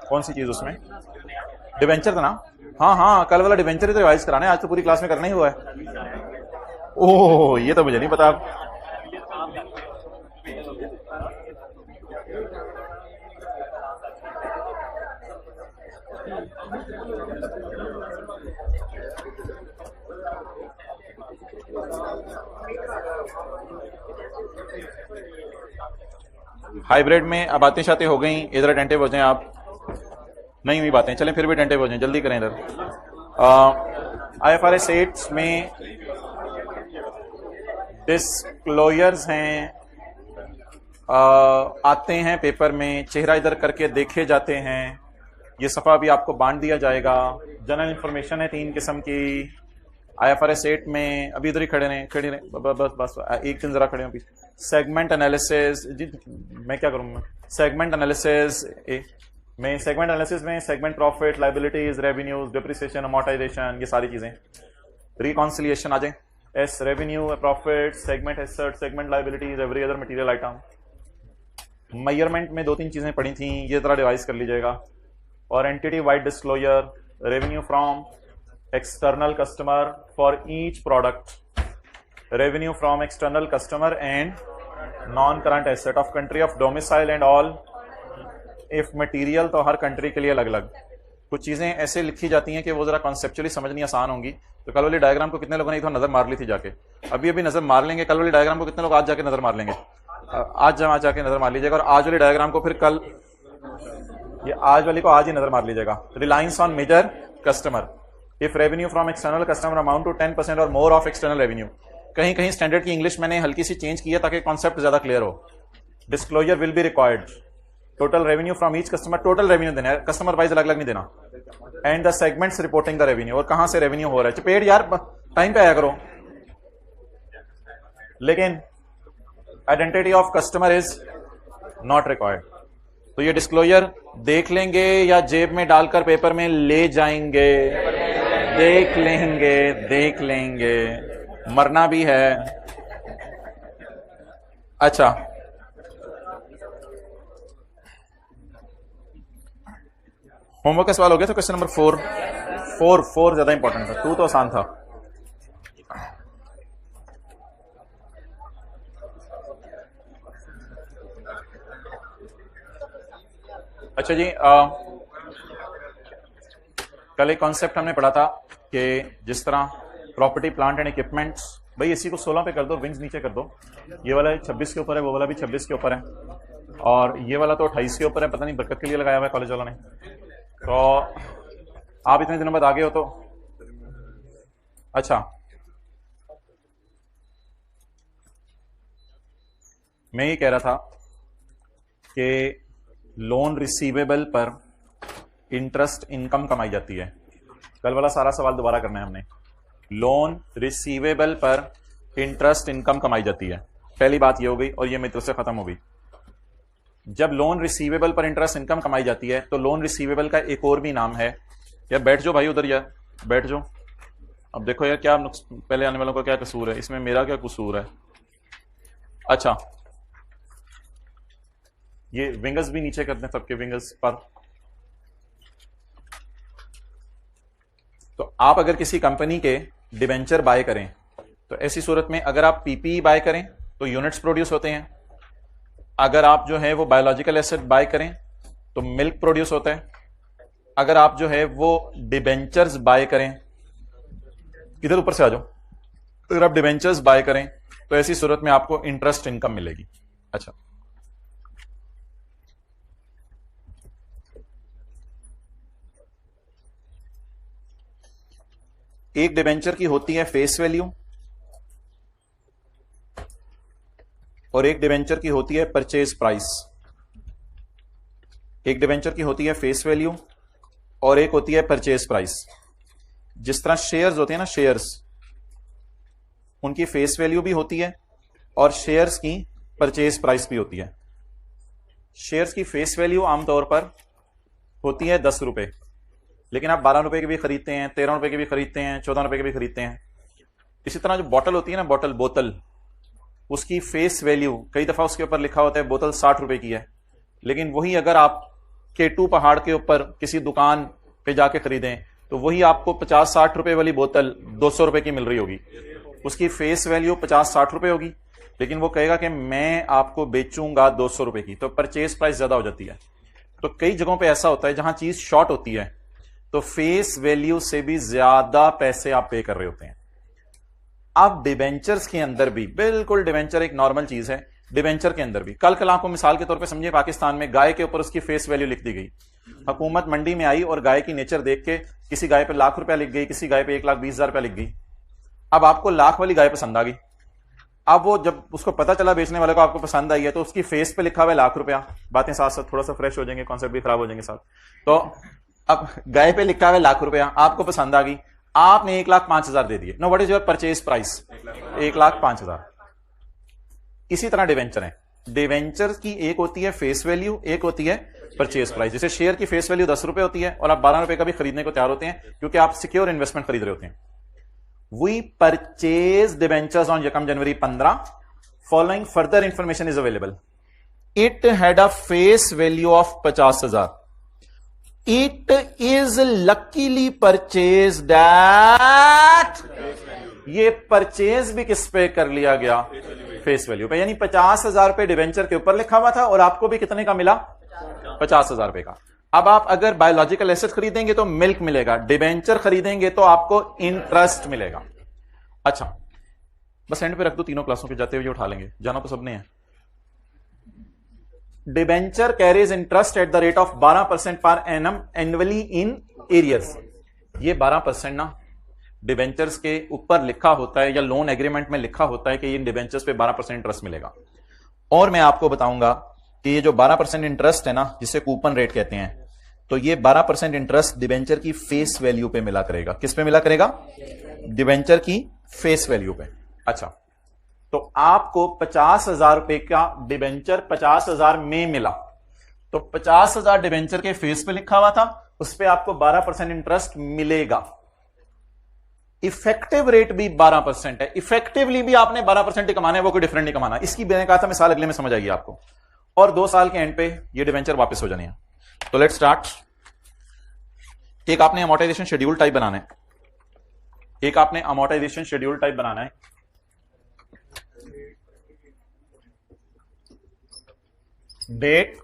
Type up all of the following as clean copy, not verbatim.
कौन सी चीज उसमें? डिवेंचर था ना? हाँ हाँ, कल वाला डिवेंचर ही तो रिवाइज कराना है, आज तो पूरी क्लास में करना ही हुआ है। ओह, ये तो मुझे नहीं पता। हाइब्रिड में अब बातें शातें हो गई, इधर अटेंटिव हो जाएं आप। नहीं हुई बातें, चलें फिर भी अटेंटिव हो जाएं, जल्दी करें इधर। IFRS 8 में डिस्क्लोजर्स हैं, आते हैं पेपर में, चेहरा इधर करके देखे जाते हैं। ये सफ़ा भी आपको बांट दिया जाएगा। जनरल इंफॉर्मेशन है 3 किस्म की IFRS 8 में। अभी इधर ही खड़े रहे, बस एक दिन जरा खड़े हो। सेगमेंट एनालिसिस, मैं क्या करूँ? सेगमेंट एनालिसिस में segment profit, liabilities, revenues, depreciation, amortisation, ये सारी चीजें। रिकॉन्सिलिएशन आ जाए, S revenue, profit, segment asset, segment liabilities, every other material item. Measurement में 2-3 चीजें पड़ी थी, ये तरह डिवाइस कर लीजिएगा। और entity wide disclosure, revenue from external customer for each product, revenue from external customer and non current asset of country of domicile and all if material, तो हर कंट्री के लिए अलग अलग। कुछ चीजें ऐसे लिखी जाती हैं कि वो जरा कॉन्सेप्चुअली समझनी आसान होंगी। तो कल वाली डायग्राम को कितने लोगों ने तो नजर मार ली थी जाके? अभी नजर मार लेंगे। कल वाली डायग्राम को कितने लोग आज जाके नजर मार लेंगे? आज जाके नजर मार लीजिएगा। और आज वाली डायग्राम को फिर कल, ये आज वाली को आज ही नजर मार लीजिएगा। Reliance on major customer, if revenue from external customer amount to 10% और मोर ऑफ एक्सटर्नल रेवेन्यू। कहीं कहीं स्टैंडर्ड की इंग्लिश मैंने हल्की सी चेंज की है ताकि कॉन्सेप्ट ज्यादा क्लियर हो। Disclosure will be required. Total revenue from each customer, total revenue देना है, कस्टमर वाइज अलग अलग नहीं देना। And the segments reporting the revenue, और कहां से रेवेन्यू हो रहा है। चपेट यार, टाइम पे आया करो। लेकिन identity of customer is not required. तो ये डिस्क्लोजर देख लेंगे या जेब में डालकर पेपर में ले जाएंगे? देख लेंगे, मरना भी है। अच्छा, होमवर्क का सवाल हो गया था। क्वेश्चन नंबर 4 ज्यादा इंपॉर्टेंट था, 2 तो आसान था। अच्छा जी, कल एक कॉन्सेप्ट हमने पढ़ा था कि जिस तरह प्रॉपर्टी, प्लांट एंड इक्विपमेंट्स, भाई इसी को 16 पे कर दो, विंग्स नीचे कर दो। ये वाला 26 के ऊपर है, वो वाला भी 26 के ऊपर है, और ये वाला तो 28 के ऊपर है। पता नहीं बरकत के लिए लगाया हुआ है कॉलेज वालों ने। तो आप इतने दिनों बाद आ गए हो तो अच्छा। मैं ये कह रहा था कि लोन रिसीवेबल पर इंटरेस्ट इनकम कमाई जाती है। कल वाला सारा सवाल दोबारा करना है हमने। लोन रिसीवेबल पर इंटरेस्ट इनकम कमाई जाती है, पहली बात ये हो गई, और ये मित्र से खत्म हो गई। जब लोन रिसीवेबल पर इंटरेस्ट इनकम कमाई जाती है तो लोन रिसीवेबल का एक और भी नाम है। यार बैठ जाओ भाई उधर, यार बैठ जाओ। अब देखो यार, क्या पहले आने वालों का क्या कसूर है इसमें, मेरा क्या कसूर है? अच्छा, ये विंगर्स भी नीचे करते हैं, सबके विंगर्स पर। तो आप अगर किसी कंपनी के डिबेंचर बाय करें तो ऐसी सूरत में अगर आप पीपीई बाय करें तो यूनिट्स प्रोड्यूस होते हैं। अगर आप जो है वो बायोलॉजिकल एसेट बाय करें तो मिल्क प्रोड्यूस होता है। अगर आप जो है वो डिबेंचर्स बाय करें, इधर ऊपर से आ जाओ, अगर आप डिबेंचर्स बाय करें तो ऐसी सूरत में आपको इंटरेस्ट इनकम मिलेगी। अच्छा, एक डिबेंचर की होती है फेस वैल्यू और एक डिबेंचर की होती है परचेज प्राइस। एक डिबेंचर की होती है फेस वैल्यू और एक होती है परचेज प्राइस। जिस तरह शेयर्स होते हैं ना, शेयर्स, उनकी फेस वैल्यू भी होती है और शेयर्स की परचेज प्राइस भी होती है। शेयर्स की फेस वैल्यू आमतौर पर होती है 10 रुपए, लेकिन आप 12 रुपए के भी खरीदते हैं, 13 रुपए के भी खरीदते हैं, 14 रुपए के भी खरीदते हैं। इसी तरह जो बॉटल होती है ना, बोतल, उसकी फेस वैल्यू, कई दफा उसके ऊपर लिखा होता है बोतल 60 रुपए की है, लेकिन वही अगर आप K2 पहाड़ के ऊपर किसी दुकान पे जाके खरीदें तो वही आपको 50-60 रुपए वाली बोतल 200 रुपए की मिल रही होगी। उसकी फेस वैल्यू 50-60 रुपए होगी, लेकिन वो कहेगा कि मैं आपको बेचूंगा 200 रुपए की, तो परचेज प्राइस ज्यादा हो जाती है। तो कई जगहों पे ऐसा होता है जहां चीज शॉर्ट होती है तो फेस वैल्यू से भी ज्यादा पैसे आप पे कर रहे होते हैं। अब डिबेंचर्स के अंदर भी बिल्कुल, डिबेंचर एक नॉर्मल चीज है, डिबेंचर के अंदर भी कल आपको मिसाल के तौर पे समझिए, पाकिस्तान में गाय के ऊपर उसकी फेस वैल्यू लिख दी गई। हुकूमत मंडी में आई और गाय की नेचर देख के किसी गाय पे ₹1,00,000 लिख गई, किसी गाय पे ₹1,20,000 लिख गई। अब आपको लाख वाली गाय पसंद आ गई। अब वो जब उसको पता चला बेचने वाले को आपको पसंद आई है तो उसकी फेस पे लिखा हुआ है ₹1,00,000। बातें साथ साथ थोड़ा सा फ्रेश हो जाएंगे, कॉन्सेप्ट भी खराब हो जाएंगे साथ। तो अब गाय पे लिखा हुआ है ₹1,00,000, आपको पसंद आ गई, आपने 1,05,000 दे दिए। No, what is your purchase price? 1,05,000। इसी तरह डिवेंचर है। डिवेंचर की एक होती है फेस वैल्यू, एक होती है परचेज प्राइस। जैसे शेयर की फेस वैल्यू ₹10 होती है और आप ₹12 का भी खरीदने को तैयार होते हैं क्योंकि आप सिक्योर इन्वेस्टमेंट खरीद रहे होते हैं। वी परचेज डिवेंचर्स ऑन यकम जनवरी 15। Following further information is available. It had a face value of 50,000। It is luckily purchased at, ये परचेज भी किस पे कर लिया गया? फेस वैल्यू पे। यानी 50,000 पे डिवेंचर के ऊपर लिखा हुआ था और आपको भी कितने का मिला? 50,000 रुपए का। अब आप अगर बायोलॉजिकल एसेट खरीदेंगे तो मिल्क मिलेगा, डिवेंचर खरीदेंगे तो आपको इंटरेस्ट मिलेगा। अच्छा, बस एंड पे रख दो, तीनों क्लासों पे जाते हुए उठा लेंगे, जाना तो सबने है। Debenture carries interest at the rate of 12% per annum annually in arrears. ये 12% ना डिवेंचर्स के ऊपर लिखा होता है या लोन एग्रीमेंट में लिखा होता है कि ये डिवेंचर्स पे 12% इंटरेस्ट मिलेगा। और मैं आपको बताऊंगा कि ये जो 12% इंटरेस्ट है ना, जिसे कूपन रेट कहते हैं, तो ये 12% इंटरेस्ट डिवेंचर की फेस वैल्यू पे मिला करेगा। किस पे मिला करेगा? डिवेंचर की फेस वैल्यू पे। अच्छा, तो आपको 50,000 रुपए का डिवेंचर 50,000 में मिला, तो 50,000 डिवेंचर के फेस पे लिखा हुआ था, उस पर आपको 12% इंटरेस्ट मिलेगा। इफेक्टिव रेट भी 12% है। इफेक्टिवली भी आपने 12% ही कमाना है, वो कोई डिफरेंट नहीं कमाना। इसकी मैंने कहा था मिसाल अगले में समझ आएगी आपको। और 2 साल के एंड पे ये डिवेंचर वापस हो जाने हैं। तो लेट्स स्टार्ट। एक आपने अमोर्टाइजेशन शेड्यूल टाइप बनाना है, एक आपने अमोर्टाइजेशन शेड्यूल टाइप बनाना है। Date,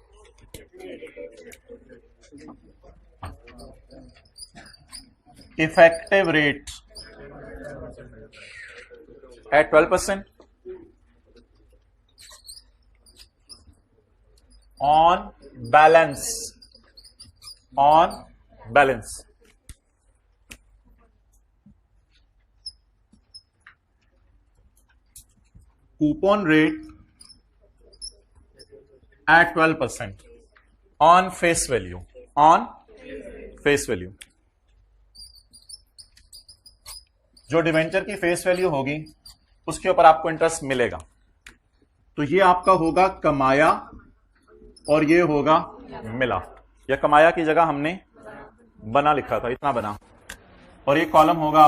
effective rate at 12% on balance, coupon rate at 12% on face value, जो डिवेंचर की फेस वैल्यू होगी उसके ऊपर आपको इंटरेस्ट मिलेगा। तो ये आपका होगा कमाया और ये होगा मिला। या कमाया की जगह हमने बना लिखा था, इतना बना, और ये कॉलम होगा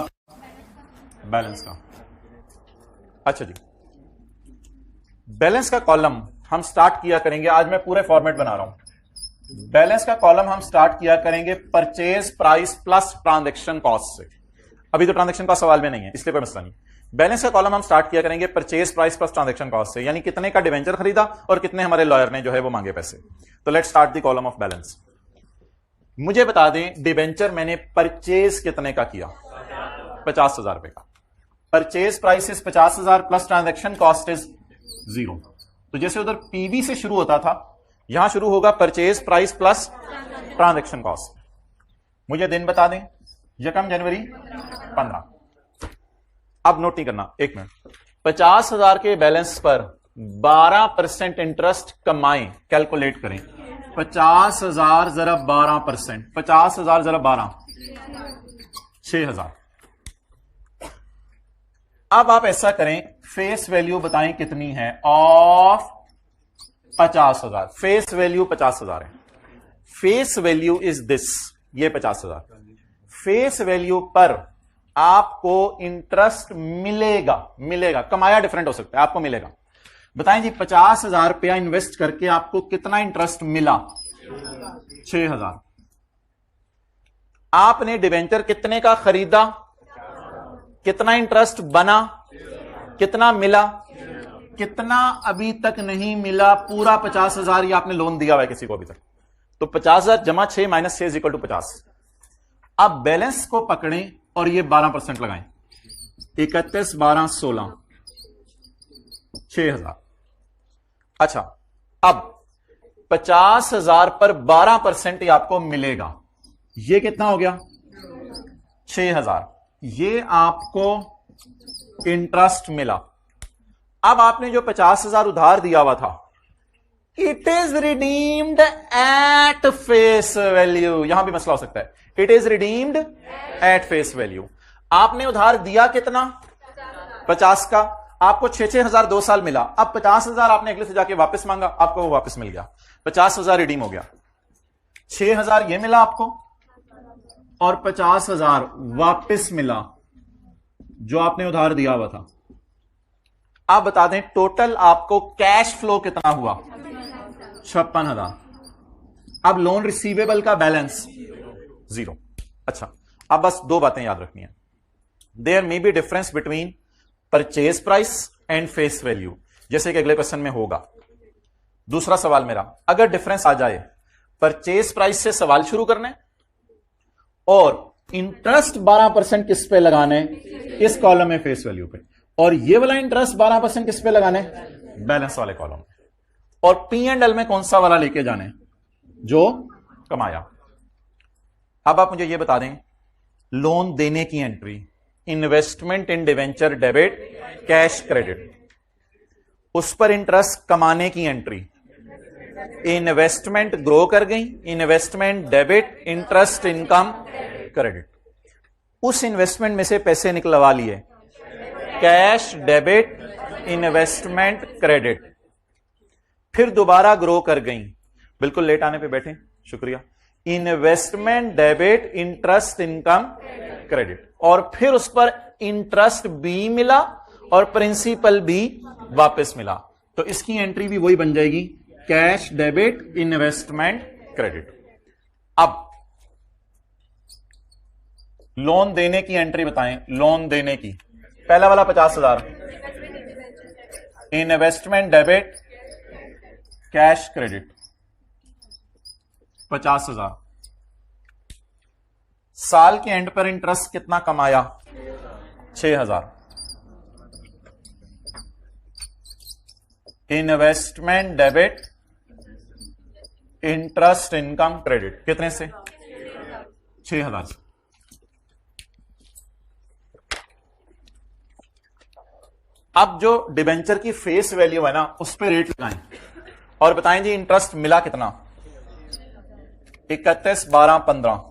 बैलेंस का। अच्छा जी, बैलेंस का कॉलम हम स्टार्ट किया करेंगे, आज मैं पूरे फॉर्मेट बना रहा हूं। बैलेंस का कॉलम हम स्टार्ट किया करेंगे purchase price plus transaction cost से। अभी तो ट्रांजैक्शन का सवाल में नहीं है, इसलिए कोई मसला नहीं। बैलेंस का कॉलम हम स्टार्ट किया करेंगे purchase price plus transaction cost से, यानी कितने का डिवेंचर खरीदा और कितने हमारे लॉयर ने जो है वो मांगे पैसे। तो let's start the column of balance. मुझे बता दें डिवेंचर मैंने परचेज कितने का किया? 50,000 रुपए का। Purchase price is 50,000 plus transaction cost is 0। तो जैसे उधर पीवी से शुरू होता था, यहां शुरू होगा purchase price plus transaction cost. मुझे दिन बता दें, यकम जनवरी 15। अब नोट नहीं करना, एक मिनट। 50,000 के बैलेंस पर 12% इंटरेस्ट कमाएं, कैलकुलेट करें। 50,000 जरा 12%, 50,000 जरा 12, 6,000। अब आप ऐसा करें, फेस वैल्यू बताएं कितनी है ऑफ 50,000। फेस वैल्यू 50,000 है। फेस वैल्यू इज दिस, ये 50,000। फेस वैल्यू पर आपको इंटरेस्ट मिलेगा, कमाया डिफरेंट हो सकता है, आपको मिलेगा। बताएं जी, 50,000 रुपया इन्वेस्ट करके आपको कितना इंटरेस्ट मिला? 6,000। आपने डिवेंचर कितने का खरीदा? कितना इंटरेस्ट बना? कितना मिला? कितना अभी तक नहीं मिला? पूरा 50,000 ही आपने लोन दिया हुआ है किसी को अभी तक। तो 50,000 जमा 6 माइनस 6 इज इक्वल टू 50। अब बैलेंस को पकड़ें और ये 12% लगाएं। 31, 12, 16, 6,000। अच्छा, अब 50,000 पर 12% ही आपको मिलेगा। ये कितना हो गया? 6,000। ये आपको इंटरेस्ट मिला। अब आपने जो 50,000 उधार दिया हुआ था, it is redeemed eight face value. यहां भी मसला हो सकता है, it is redeemed eight face value. आपने उधार दिया कितना? 50 का। आपको 6,000 2 साल मिला। अब 50,000 आपने अगले से जाके वापस मांगा, आपको वो वापस मिल गया। 50,000 रिडीम हो गया। 6,000 ये मिला आपको और 50,000 वापस मिला जो आपने उधार दिया हुआ था। आप बता दें टोटल आपको कैश फ्लो कितना हुआ? 56,000। अब लोन रिसीवेबल का बैलेंस 0। अच्छा, अब बस 2 बातें याद रखनी है। There may be difference between purchase price and face value, जैसे कि अगले क्वेश्चन में होगा। दूसरा सवाल मेरा, अगर डिफरेंस आ जाए, परचेज प्राइस से सवाल शुरू करने और इंटरेस्ट 12% किस पे लगाने? इस कॉलम में फेस वैल्यू पे। और ये वाला इंटरेस्ट 12% किस पे लगाने? बैलेंस वाले कॉलम में। और P&L में कौन सा वाला लेके जाने? जो कमाया। अब आप मुझे ये बता दें, लोन देने की एंट्री, इन्वेस्टमेंट इन डिवेंचर डेबिट, कैश क्रेडिट। उस पर इंटरेस्ट कमाने की एंट्री, इन्वेस्टमेंट ग्रो कर गई, investment debit, interest income credit. उस इन्वेस्टमेंट में से पैसे निकलवा लिए, कैश डेबिट, इन्वेस्टमेंट क्रेडिट। फिर दोबारा ग्रो कर गई, बिल्कुल लेट आने पे बैठे, शुक्रिया। Investment debit, interest income credit. और फिर उस पर इंटरेस्ट भी मिला और प्रिंसिपल भी वापस मिला। तो इसकी एंट्री भी वही बन जाएगी, कैश डेबिट, इन्वेस्टमेंट क्रेडिट। अब लोन देने की एंट्री बताएं। लोन देने की, पहला वाला 50,000, इन्वेस्टमेंट डेबिट, कैश क्रेडिट 50,000। साल के एंड पर इंटरेस्ट कितना कमाया? 6,000। Investment debit, interest income credit कितने से? 6,000 से। अब जो डिबेंचर की फेस वैल्यू है ना, उस पर रेट लगाएं और बताएं जी इंटरेस्ट मिला कितना? 31, 12, 15।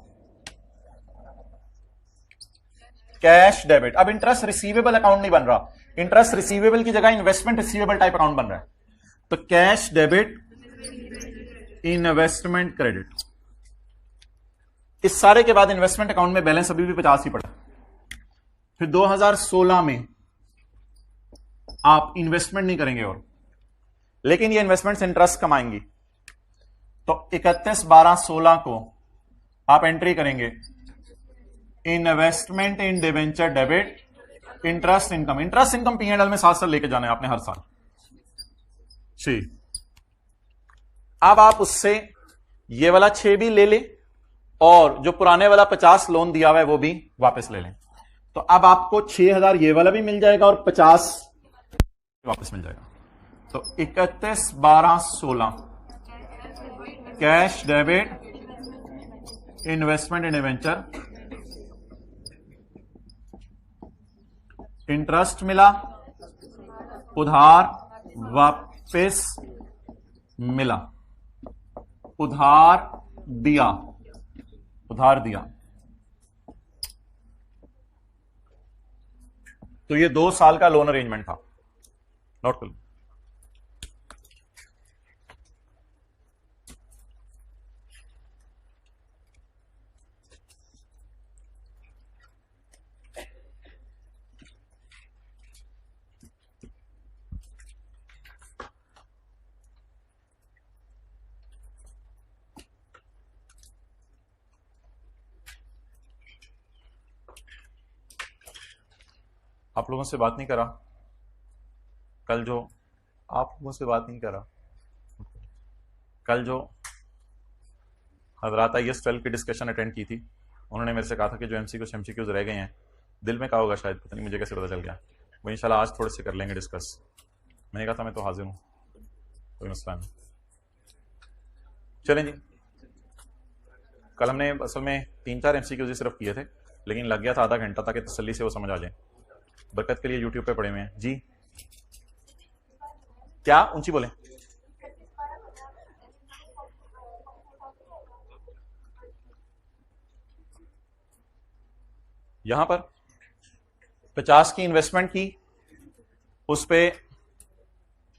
Cash debit. अब इंटरेस्ट रिसीवेबल अकाउंट नहीं बन रहा, इंटरेस्ट रिसीवेबल की जगह इन्वेस्टमेंट रिसीवेबल टाइप अकाउंट बन रहा है। तो कैश डेबिट, इन्वेस्टमेंट क्रेडिट। इस सारे के बाद इन्वेस्टमेंट अकाउंट में बैलेंस अभी भी 50 ही पड़ा। फिर 2016 में आप इन्वेस्टमेंट नहीं करेंगे और, लेकिन ये इन्वेस्टमेंट से इंटरेस्ट कमाएंगी। तो 31, 12, 16 को आप एंट्री करेंगे, इन्वेस्टमेंट इन debenture debit, interest income. Interest income P&L में 7 साल लेके जाना है आपने हर साल। जी, अब आप उससे ये वाला 6 भी ले ले और जो पुराने वाला 50 लोन दिया हुआ है वो भी वापस ले लें। तो अब आपको 6,000 ये वाला भी मिल जाएगा और 50 वापस मिल जाएगा। तो 31, 12, 16 कैश डेबिट, इन्वेस्टमेंट इन डिवेंचर, इंटरेस्ट मिला, उधार वापस मिला, उधार दिया, उधार दिया। तो ये 2 साल का लोन अरेंजमेंट था। नोट कर लो। आप लोगों से बात नहीं करा कल, जो आप लोगों से बात नहीं करा कल, जो हजरात IS 12 की डिस्कशन अटेंड की थी, उन्होंने मेरे से कहा था कि जो MCQs रह गए हैं दिल में कहा होगा शायद, पता नहीं मुझे कैसे पता चल गया, वो इंशाल्लाह आज थोड़े से कर लेंगे डिस्कस। मैंने कहा था मैं तो हाजिर हूँ, कोई मसला नहीं। चलें जी, कल हमने असल में 3-4 MCQs सिर्फ किए थे, लेकिन लग गया था आधा घंटा ताकि तसल्ली से वो समझ आ जाए। बरकत के लिए यूट्यूब पे पड़े हुए हैं जी। क्या ऊंची बोले? यहां पर 50 की इन्वेस्टमेंट की, उस पे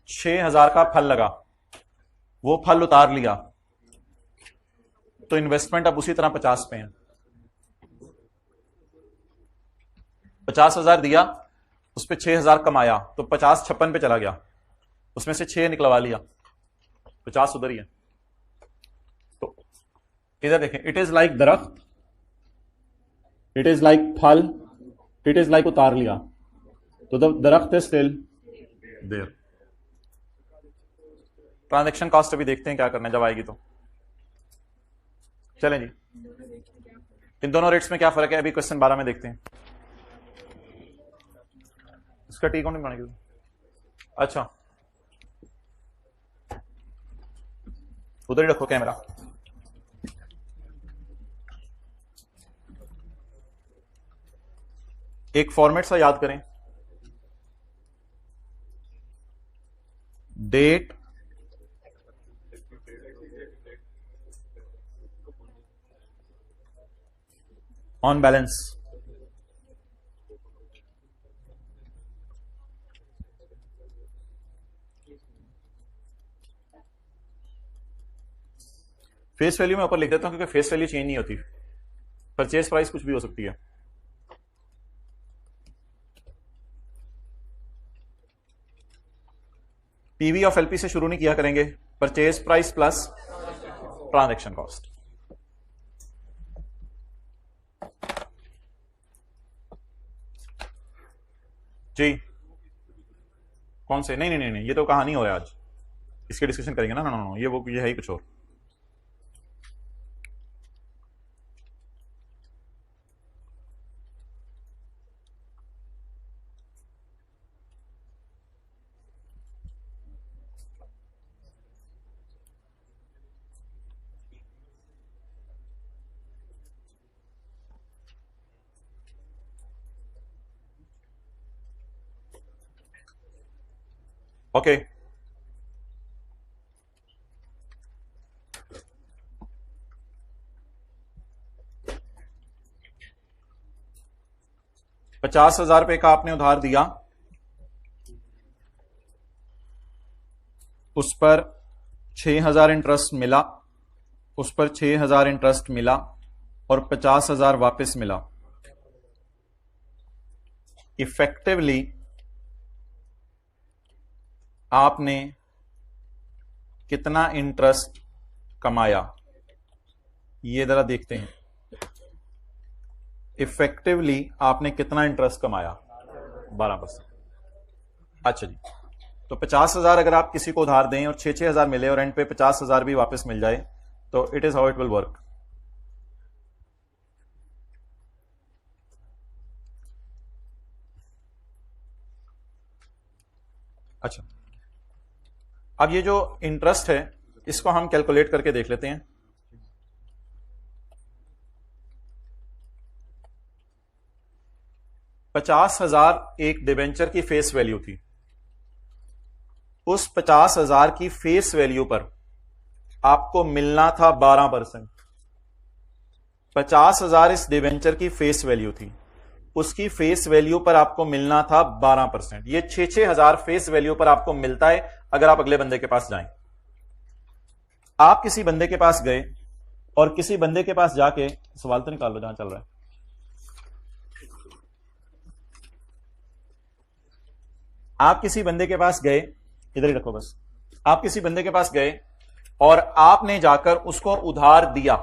6000 का फल लगा, वो फल उतार लिया, तो इन्वेस्टमेंट अब उसी तरह 50 पे है। 50,000 दिया, उस पे 6000 कमाया, तो 50 56 पे चला गया, उसमें से 6 निकलवा लिया, 50 उधर ही है। तो इधर देखें, इट इज लाइक दरख्त, इट इज लाइक फल, इट इज लाइक उतार लिया, तो द दरख्त is still there. Transaction cost अभी देखते हैं क्या करना है जब आएगी तो। चलें जी, इन दोनों रेट्स में क्या फर्क है अभी क्वेश्चन 12 में देखते हैं। इसका टी कौन नहीं बनाएगी? अच्छा, उधर ही रखो कैमरा। एक फॉर्मेट सा याद करें, date, on balance, face value में ऊपर लिख देता हूं क्योंकि फेस वैल्यू चेंज नहीं होती, परचेज प्राइस कुछ भी हो सकती है। पीवी ऑफ एलपी से शुरू नहीं किया करेंगे, purchase price plus transaction cost. जी कौन से? नहीं नहीं नहीं नहीं, ये तो कहानी हो रहा है आज, इसकी डिस्कशन करेंगे ना। नो, ये है ही कुछ और। ओके, ₹50,000 का आपने उधार दिया, उस पर 6,000 इंटरेस्ट मिला, उस पर 6,000 इंटरेस्ट मिला और 50,000 वापस मिला। इफेक्टिवली आपने कितना इंटरेस्ट कमाया, ये जरा देखते हैं। इफेक्टिवली आपने कितना इंटरेस्ट कमाया? 12%। अच्छा जी, तो 50,000 अगर आप किसी को उधार दें और 6,000 मिले और एंड पे 50,000 भी वापस मिल जाए, तो it is how it will work. अच्छा, अब ये जो इंटरेस्ट है इसको हम कैलकुलेट करके देख लेते हैं। $50,000 एक डिबेंचर की फेस वैल्यू थी, उस 50,000 की फेस वैल्यू पर आपको मिलना था 12%। 50,000 इस डिबेंचर की फेस वैल्यू थी, उसकी फेस वैल्यू पर आपको मिलना था 12%। ये 6,000 फेस वैल्यू पर आपको मिलता है अगर आप अगले बंदे के पास जाएं। आप किसी बंदे के पास गए और किसी बंदे के पास जाके, सवाल तो निकाल लो जहां चल रहा है, आप किसी बंदे के पास गए, इधर ही रखो बस, आप किसी बंदे के पास गए और आपने जाकर उसको उधार दिया।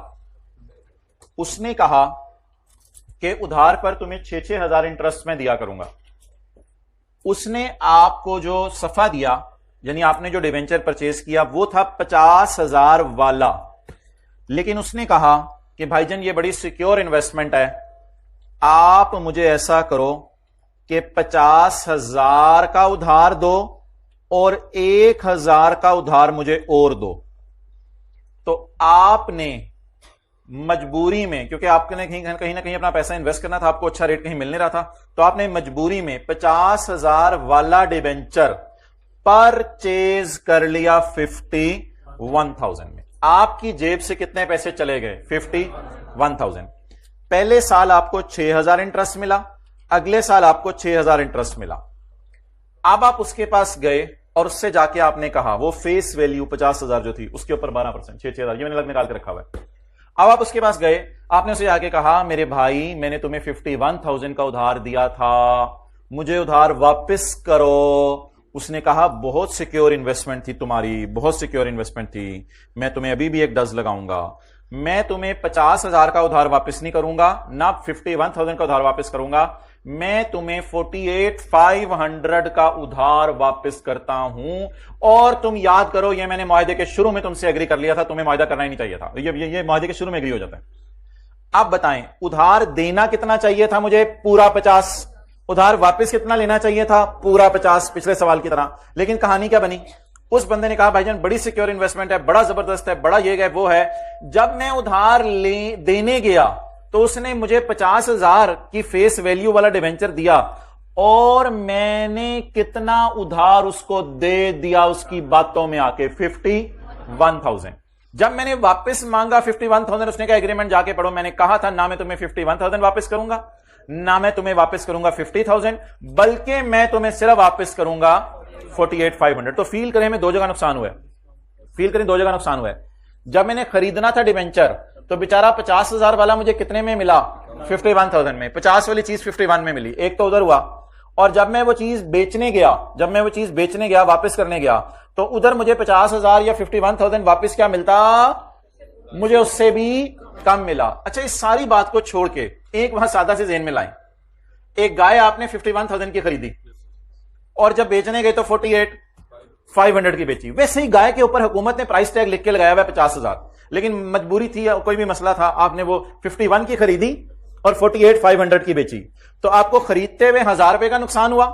उसने कहा कि उधार पर तुम्हें 6,000 इंटरेस्ट में दिया करूंगा। उसने आपको जो सफा दिया, यानी आपने जो डिवेंचर परचेज किया वो था 50,000 वाला, लेकिन उसने कहा कि भाईजान ये बड़ी सिक्योर इन्वेस्टमेंट है, आप मुझे ऐसा करो कि 50,000 का उधार दो और 1,000 का उधार मुझे और दो। तो आपने मजबूरी में, क्योंकि आपने कहीं ना कहीं अपना पैसा इन्वेस्ट करना था, आपको अच्छा रेट कहीं मिल नहीं रहा था, तो आपने मजबूरी में 50,000 वाला डिबेंचर परचेज कर लिया 51,000 में। आपकी जेब से कितने पैसे चले गए? 51,000। पहले साल आपको 6,000 इंटरेस्ट मिला, अगले साल आपको 6,000 इंटरेस्ट मिला। अब आप उसके पास गए और उससे जाके आपने कहा, वो फेस वैल्यू 50,000 जो थी उसके ऊपर 12%, 6,000, ये मैंने अलग निकाल के रखा हुआ है। अब आप उसके पास गए, आपने उसे जाके कहा, मेरे भाई मैंने तुम्हें 51,000 का उधार दिया था, मुझे उधार वापस करो। उसने कहा बहुत सिक्योर इन्वेस्टमेंट थी तुम्हारी, बहुत सिक्योर इन्वेस्टमेंट थी, मैं तुम्हें अभी भी एक डज लगाऊंगा, मैं तुम्हें 50,000 का उधार वापस नहीं करूंगा, ना 51,000 का उधार वापस करूंगा, मैं तुम्हें 48,500 का उधार वापस करता हूं। और तुम याद करो, ये मैंने मुआहदे के शुरू में तुमसे एग्री कर लिया था, तुम्हें मुआहदा करना ही नहीं चाहिए था, ये मुआहदे के शुरू में एग्री हो जाता है। आप बताएं, उधार देना कितना चाहिए था मुझे? पूरा 50। उधार वापस कितना लेना चाहिए था? पूरा 50, पिछले सवाल की तरह। लेकिन कहानी क्या बनी? उस बंदे ने कहा, भाईजान बड़ी सिक्योर इन्वेस्टमेंट है, बड़ा जबरदस्त है, बड़ा ये है वो है। जब मैं उधार देने गया तो उसने मुझे 50,000 की फेस वैल्यू वाला डिवेंचर दिया और मैंने कितना उधार उसको दे दिया उसकी बातों में आके? 51,000। जब मैंने वापस मांगा 51,000, उसने कहा एग्रीमेंट जाके पढ़ो, मैंने कहा था ना मैं तुम्हें 51,000 वापस करूंगा, ना मैं तुम्हें वापस करूंगा 50,000, बल्कि मैं तुम्हें सिर्फ वापस करूंगा 48,500। तो फील करें में दो जगह नुकसान हुआ है, फील करें दो जगह नुकसान हुआ है। जब मैंने खरीदना था डिवेंचर तो बेचारा 50,000 वाला मुझे कितने में मिला? 51,000 में। 50 वाली चीज 51 में मिली, एक तो उधर हुआ। और जब मैं वो चीज बेचने गया, वापस करने गया, तो उधर मुझे 50,000 या 51,000 वापस क्या मिलता? मुझे उससे भी कम मिला। अच्छा, इस सारी बात को छोड़ के एक वहां सादा से ज़हन में लाएं। एक गाय आपने 51,000 की खरीदी और जब बेचने गए तो 48,500 की बेची। वैसे ही गाय के ऊपर हुकूमत ने प्राइस टैग लिख के लगाया हुआ 50,000, लेकिन मजबूरी थी या कोई भी मसला था, आपने वो 51 की खरीदी और 48,500 की बेची, तो आपको खरीदते हुए 1,000 रुपए का नुकसान हुआ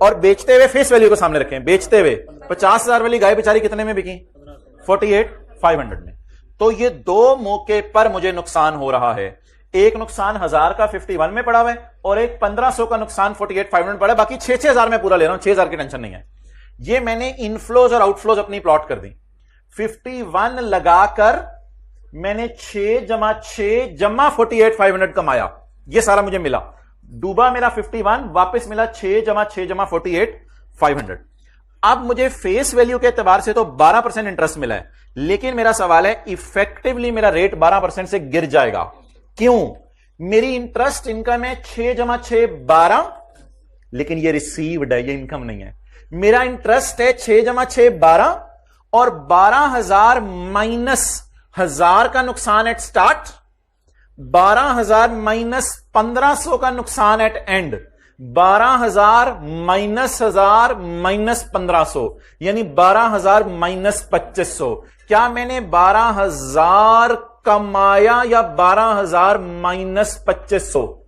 और बेचते हुए, फेस वैल्यू को सामने रखें, बेचते हुए 50,000 वाली गाय बेचारी कितने में बिकी? 48,500 में। तो ये दो मौके पर मुझे नुकसान हो रहा है। एक नुकसान 1,000 का 51 में पड़ा हुआ है और एक 1,500 का नुकसान 48,500 में पड़ा है। बाकी 6,000 में पूरा ले रहा हूं, 6,000 की टेंशन नहीं है। ये मैंने इनफ्लोज और आउटफ्लोज अपनी प्लॉट कर दी। 51 लगाकर मैंने 6 जमा 6 जमा 48,500 कमाया, ये सारा मुझे मिला। डूबा मेरा 51, वापस मिला 6 जमा 6 जमा 48,500। अब मुझे फेस वैल्यू के एतबार से तो 12% इंटरेस्ट मिला है, लेकिन मेरा सवाल है इफेक्टिवली मेरा रेट 12% से गिर जाएगा। क्यों? मेरी इंटरेस्ट इनकम है 6 जमा 6 12, लेकिन ये रिसीव्ड है, ये इनकम नहीं है। मेरा इंटरेस्ट है 6 जमा 6 12 और 12,000 माइनस 1,000 का नुकसान एट स्टार्ट, 12,000 माइनस 1,500 का नुकसान एट एंड, 12,000 माइनस 1,000 माइनस 1,500, यानी 12,000 माइनस 2,500। क्या मैंने 12,000 कमाया या 12,000 माइनस 2,500?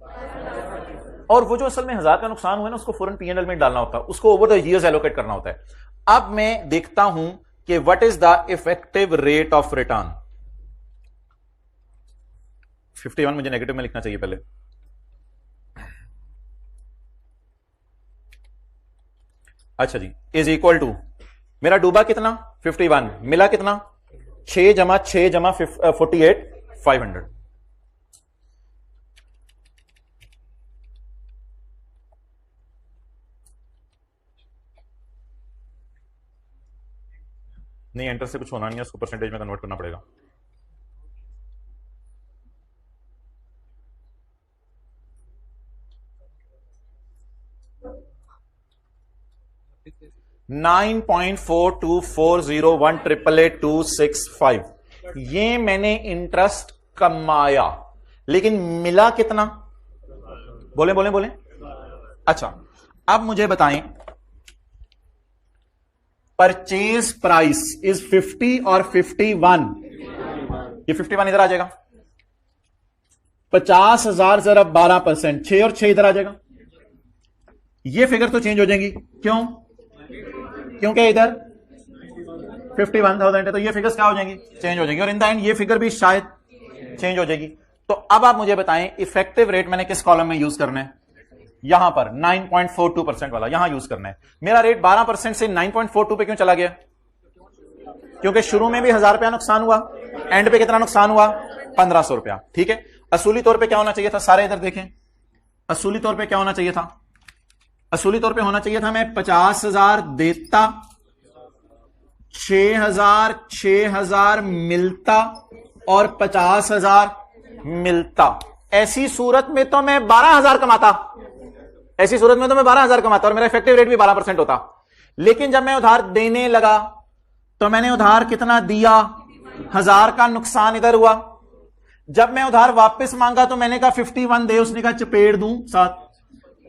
और वो जो असल में 1,000 का नुकसान हुआ ना, उसको फौरन P&L में डालना होता है, उसको ओवर द ईयर्स एलोकेट करना होता है। अब मैं देखता हूं कि what is the effective rate of return. 51 मुझे नेगेटिव में लिखना चाहिए पहले। अच्छा जी, इज इक्वल टू, मेरा डूबा कितना? 51, मिला कितना? 6 जमा 6 जमा 48,500। नहीं, एंटर से कुछ होना नहीं है, उसको परसेंटेज में कन्वर्ट करना पड़ेगा। $9.4240188826 ये मैंने इंटरेस्ट कमाया, लेकिन मिला कितना? बोले बोले बोले। अच्छा, अब मुझे बताएं, परचेज प्राइस इज 50 और 51, ये 51 इधर आ जाएगा, 50,000 जरा 12%, 6 और 6 इधर आ जाएगा। ये फिगर तो चेंज हो जाएंगी, क्यों? क्योंकि इधर 51,000 है, तो ये फिगर्स क्या हो जाएंगी? चेंज हो जाएंगी, और इन द एंड ये फिगर भी शायद चेंज हो जाएगी। तो अब आप मुझे बताएं इफेक्टिव रेट मैंने किस कॉलम में यूज करना है? यहां पर 9.42% वाला यहां यूज करना है। मेरा रेट 12% से 9.42 पे क्यों चला गया? क्योंकि शुरू में भी 1000 रुपया नुकसान हुआ, एंड पे कितना नुकसान हुआ? 1500 रुपया। ठीक है, असूली तौर पे क्या होना चाहिए था? सारे इधर देखें, असूली तौर पे क्या होना चाहिए था? असूली तौर पे होना चाहिए था मैं 50,000 देता, 6,000 मिलता और 50,000 मिलता। ऐसी सूरत में तो मैं 12,000 कमाता, ऐसी सूरत में तो मैं 12,000 कमाता और मेरा इफेक्टिव रेट भी 12% होता। लेकिन जब मैं उधार देने लगा तो मैंने उधार कितना दिया? 1000 का नुकसान इधर हुआ। जब मैं उधार वापस मांगा तो मैंने कहा 51 दे, उसने कहा चपेड़ दूं साथ।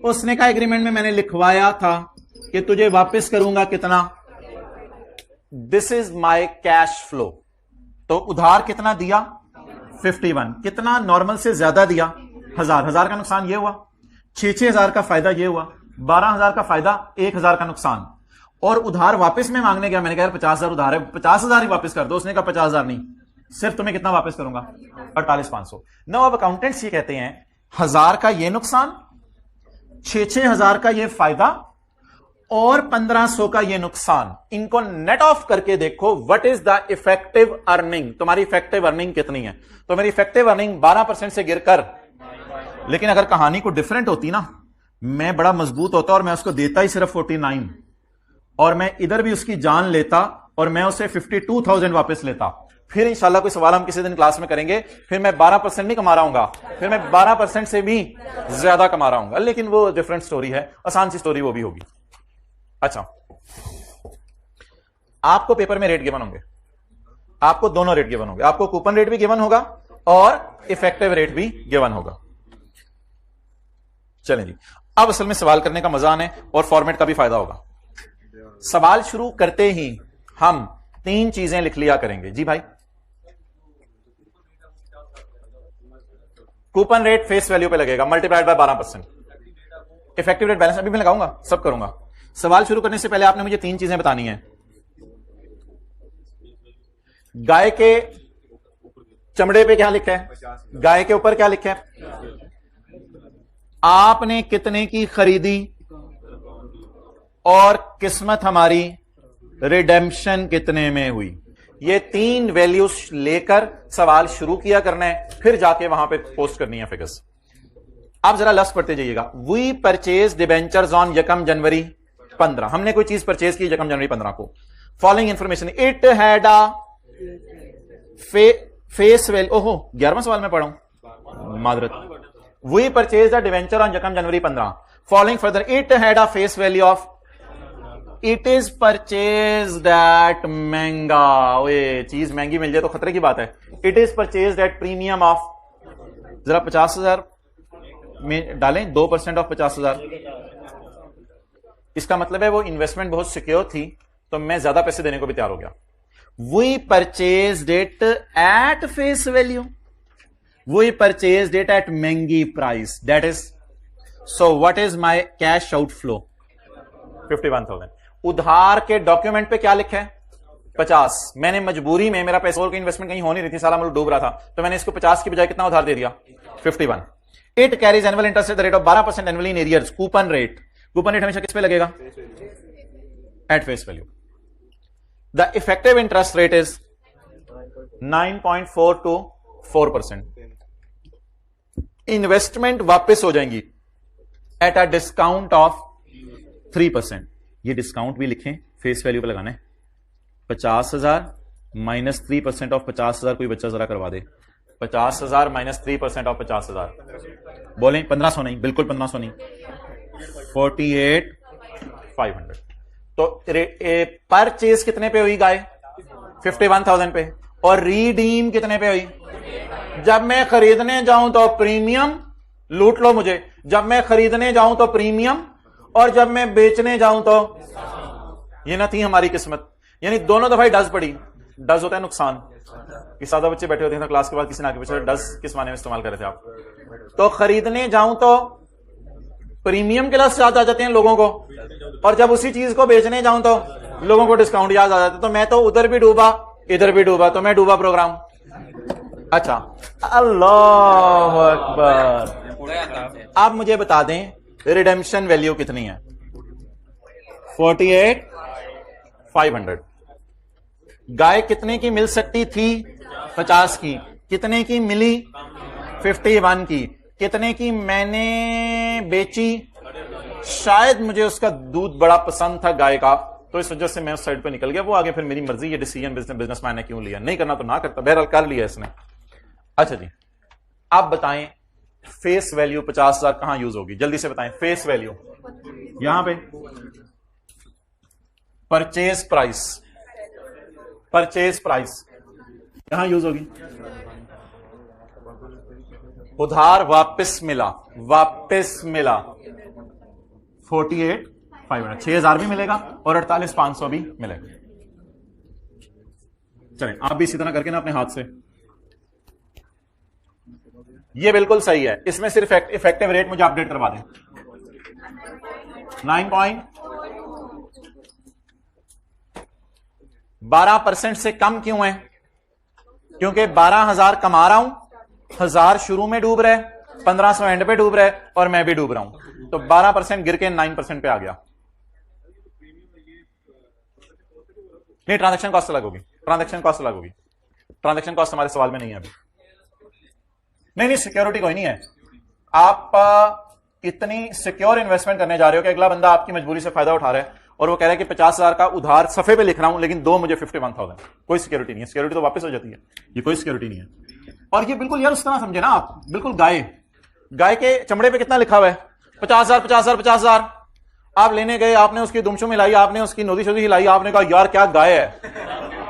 उसने कहा एग्रीमेंट में मैंने लिखवाया था कि तुझे वापस करूंगा कितना? This is my cash flow. तो उधार कितना दिया? 51। कितना नॉर्मल से ज्यादा दिया? 1000 का नुकसान ये हुआ, 6,000 का फायदा ये हुआ, 12,000 का फायदा, 1,000 का नुकसान। और उधार वापस में मांगने गया, मैंने कहा 50,000 उधार है, 50,000 ही वापस कर दो। उसने कहा 50,000 नहीं, सिर्फ तुम्हें कितना वापस करूंगा? 48,500। नो, अब अकाउंटेंट्स ये कहते हैं 1000 का ये नुकसान, 6,000 का ये फायदा और 1500 का ये नुकसान, इनको नेट ऑफ करके देखो what is the effective earning. तुम्हारी इफेक्टिव अर्निंग कितनी है? तो मेरी इफेक्टिव अर्निंग 12% से गिरकर, लेकिन अगर कहानी को डिफरेंट होती ना, मैं बड़ा मजबूत होता और मैं उसको देता ही सिर्फ 49, और मैं इधर भी उसकी जान लेता और मैं उसे 52,000 वापस लेता, फिर इंशाल्लाह कोई सवाल हम किसी दिन क्लास में करेंगे, फिर मैं 12% नहीं कमा रहा हूंगा, फिर मैं 12% से भी ज्यादा कमा रहा हूंगा। लेकिन वो डिफरेंट स्टोरी है, आसान सी स्टोरी वो भी होगी। अच्छा, आपको पेपर में रेट गिवन होंगे, आपको दोनों रेट गिवन होंगे, आपको कूपन रेट भी गिवन होगा और इफेक्टिव रेट भी गिवन होगा। चलें जी, अब असल में सवाल करने का मजा आने और फॉर्मेट का भी फायदा होगा। सवाल शुरू करते ही हम 3 चीजें लिख लिया करेंगे। जी भाई, कूपन रेट फेस वैल्यू पे लगेगा, multiplied by 12%। Effective rate balance अभी मैं लगाऊंगा, सब करूंगा। सवाल शुरू करने से पहले आपने मुझे 3 चीजें बतानी है। गाय के चमड़े पे क्या लिखा है? गाय के ऊपर क्या लिखा है? आपने कितने की खरीदी और किस्मत हमारी रिडेम्पशन कितने में हुई। ये 3 वैल्यूज लेकर सवाल शुरू किया करना है, फिर जाके वहां पे पोस्ट करनी है फिगर्स। आप जरा लफ्ज पढ़ते जाइएगा। वी परचेज डिबेंचर्स ऑन 1 जनवरी 15। हमने कोई चीज परचेज की 1 जनवरी 15 को। Following information, it had a face value, ओहो 11वां सवाल में पढ़ा हूं, मादरत। We purchase the debenture on 1 January 15। Following further, it had a face value of, it is purchase at महंगा। ओए, चीज महंगी मिल जाए तो खतरे की बात है। It is purchase at premium of, जरा 50,000 में डालें 2% ऑफ 50,000। इसका मतलब है वो इन्वेस्टमेंट बहुत सिक्योर थी, तो मैं ज्यादा पैसे देने को भी तैयार हो गया। We purchase it at face value, we purchase it at महंगी price, that is, so what is my cash outflow? 51,000। उधार के डॉक्यूमेंट पे क्या लिखा है? 50। मैंने मजबूरी में, मेरा पैसे और की इन्वेस्टमेंट कहीं हो नहीं रही थी, सारा मुल्क डूब रहा था, तो मैंने इसको 50 की बजाय कितना उधार दे दिया? 51। It carries annual interest at the rate of 12% annually in arrears. Coupon rate, coupon rate हमेशा किस पे लगेगा? At face value. The effective interest rate is 9.424%। Investment वापस हो जाएंगी एट अ डिस्काउंट ऑफ 3%। ये डिस्काउंट भी लिखें, फेस वैल्यू पे लगाना है। 50,000 माइनस 3% ऑफ 50,000, कोई बच्चा जरा करवा दे। 50,000 माइनस 3% ऑफ 50,000, बोलें 1500 नहीं, बिल्कुल 1500 नहीं, 48,500। तो परचेज कितने पे हुई गाय? 51,000 पे। और रिडीम कितने पे हुई? जब मैं खरीदने जाऊं तो प्रीमियम, लूट लो मुझे, जब मैं खरीदने जाऊं तो प्रीमियम, और जब मैं बेचने जाऊं तो ये ना थी हमारी किस्मत, यानी दोनों दफा डज पड़ी। डज होता है नुकसान, कि सादा बच्चे बैठे होते हैं क्लास के बाद किसी ने आके पूछा डज किस माने में इस्तेमाल कर रहे थे आप, तो खरीदने जाऊं तो प्रीमियम के लफ्ज़ याद आ जाते हैं लोगों को, और जब उसी चीज को बेचने जाऊं तो लोगों को डिस्काउंट याद आ जाता है। तो मैं तो उधर भी डूबा इधर भी डूबा, तो मैं डूबा प्रोग्राम। अच्छा, अल्लाह अकबर। आप मुझे बता दें रिडेम्पशन वैल्यू कितनी है? 48,500। गाय कितने की मिल सकती थी? 50 की। कितने की मिली? 51 की। कितने की मैंने बेची? शायद मुझे उसका दूध बड़ा पसंद था गाय का, तो इस वजह से मैं उस साइड पे निकल गया। वो आगे फिर मेरी मर्जी, ये डिसीजन बिजनेसमैन ने क्यों लिया, नहीं करना तो ना करता, बहरहाल कर लिया इसने। अच्छा जी, आप बताएं फेस वैल्यू 50,000 कहां यूज होगी? जल्दी से बताएं। फेस वैल्यू यहां पे, परचेज प्राइस, परचेज प्राइस यहां यूज होगी। उधार वापस मिला, वापस मिला 48,500, 6,000 भी मिलेगा और 48,500 भी मिलेगा। चलें आप भी इसी तरह करके ना अपने हाथ से, ये बिल्कुल सही है। इसमें सिर्फ इफेक्टिव रेट मुझे अपडेट करवा दें। 12% से कम क्यों है? क्योंकि 12,000 कमा रहा हूं, 1,000 शुरू में डूब रहा है, 1,500 एंड पे डूब रहा है और मैं भी डूब रहा हूं, तो 12% गिर के 9% पे आ गया। नहीं, ट्रांजैक्शन कॉस्ट अलग होगी, ट्रांजैक्शन कॉस्ट अलग होगी। ट्रांजैक्शन कॉस्ट हमारे सवाल में नहीं है अभी। नहीं, सिक्योरिटी कोई नहीं है। आप इतनी सिक्योर इन्वेस्टमेंट करने जा रहे हो कि अगला बंदा आपकी मजबूरी से फायदा उठा रहा है और वो कह रहा है कि 50,000 का उधार सफे पे लिख रहा हूं लेकिन दो मुझे 51,000। कोई सिक्योरिटी नहीं है, सिक्योरिटी तो वापस हो जाती है, ये कोई सिक्योरिटी नहीं है। और ये बिल्कुल यार उस तरह समझे ना आप, बिल्कुल गाय के चमड़े पे कितना लिखा हुआ है? 50,000 50,000 50,000। आप लेने गए, आपने उसकी दुमशुम हिलाई, आपने उसकी नोदी शोदी हिलाई, आपने कहा यार क्या गाय है।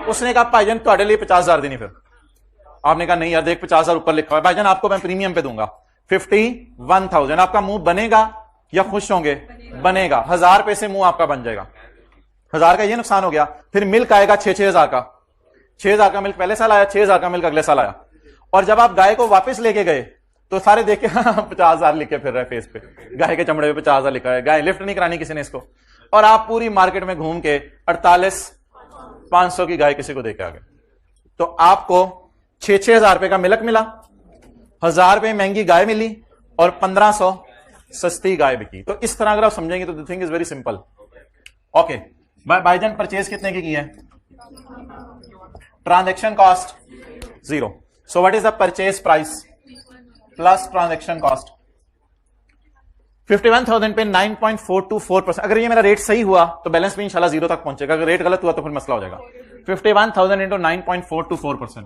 उसने कहा भाईजान ਤੁਹਾਡੇ लिए 50,000 देनी। फिर आपने कहा नहीं यार देख 50,000 ऊपर लिखा हुआ है, भाईजान आपको मैं प्रीमियम पे दूंगा 51,000। आपका मुंह बनेगा या खुश होंगे? बनेगा। 1,000 रुपए से मुंह आपका बन जाएगा। 1,000 का ये नुकसान हो गया। फिर मिल्क आएगा 6,000 का, 6,000 का मिल्क पहले साल आया, 6,000 का मिल्क अगले साल आया। और जब आप गाय को वापस लेके गए तो सारे देख के 50,000 लिख के फिर रहे फेस पे, गाय के चमड़े पे 50,000 लिखा है, गाय लिफ्ट नहीं करानी किसी ने इसको। और आप पूरी मार्केट में घूम के 48,500 की गाय किसी को दे के आ गए। तो आपको 6,000 रुपए का मिल्क मिला, 1,000 रुपए महंगी गाय मिली और 1,500 सस्ती गाय बिकी। तो इस तरह अगर आप समझेंगे तो the thing is very simple. Okay, भाईजान परचेज कितने की है? Transaction cost 0। So what is the purchase price plus transaction cost? 51,000 पे 9.424%। अगर ये मेरा रेट सही हुआ तो बैलेंस भी इंशाल्लाह 0 तक पहुंचेगा, अगर रेट गलत हुआ तो फिर मसला हो जाएगा। 51,000 इंटू 9.424%,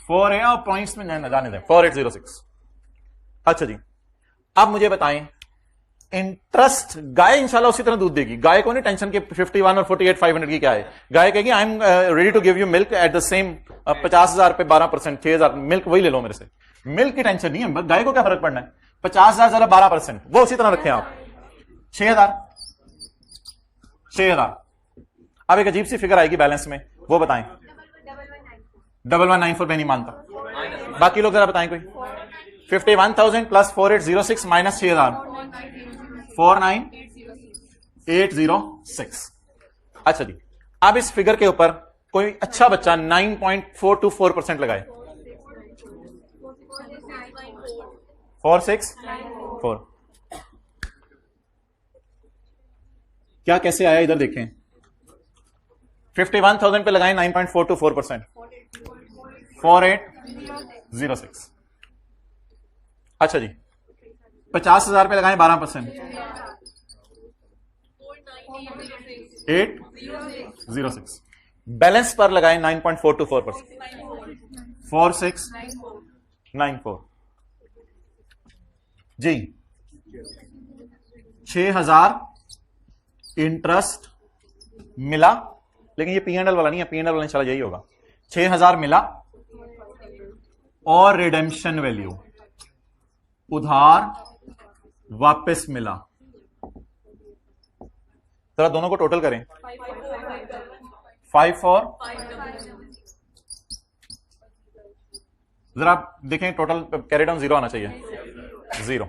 4 पॉइंट्स में जाने दें, 4806। अच्छा जी, अब मुझे बताएं इंटरेस्ट, गाय इंशाल्लाह उसी तरह दूध देगी, गाय को नहीं टेंशन के 51 और 48,500 की क्या है। गाय कहेगी I am ready to give you milk at the same 50,000 पे 12%, 6,000 मिल्क वही ले लो मेरे से, मिल्क की टेंशन नहीं है। गाय को क्या फर्क पड़ना है? 50,000 जरा 12%, वो उसी तरह रखें आप। 6,000। अब एक अजीब सी फिगर आएगी बैलेंस में, वो बताएं। 1194 मैं नहीं मानता, बाकी लोग जरा बताएं कोई। 51,000 प्लस 4806 माइनस 6,000, 49,806। अच्छा जी, अब इस फिगर के ऊपर कोई अच्छा बच्चा 9.424% लगाए। 464 क्या कैसे आया इधर देखें। 51,000 पे लगाएं 9.424%, 4806। अच्छा जी, 50,000 पे लगाएं 12%, 806। बैलेंस पर लगाएं 9.424%, 4694। जी 6,000 इंटरेस्ट मिला, लेकिन ये P&L वाला नहीं है, P&L वाला इंशाल्लाह यही होगा। 6,000 मिला और रिडेम्पशन वैल्यू उधार वापस मिला जरा दोनों को टोटल करें, 5 4, जरा देखें टोटल कैरी डाउन 0 आना चाहिए, 0।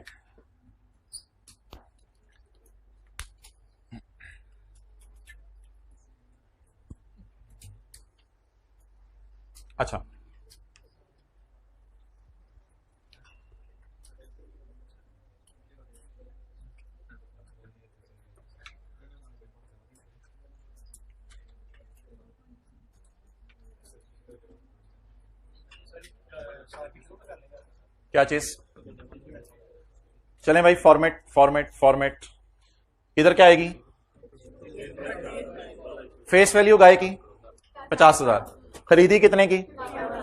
अच्छा, क्या चीज? चलें भाई, फॉर्मेट फॉर्मेट फॉर्मेट। इधर क्या आएगी? फेस वैल्यू गाय की 50,000, खरीदी कितने की?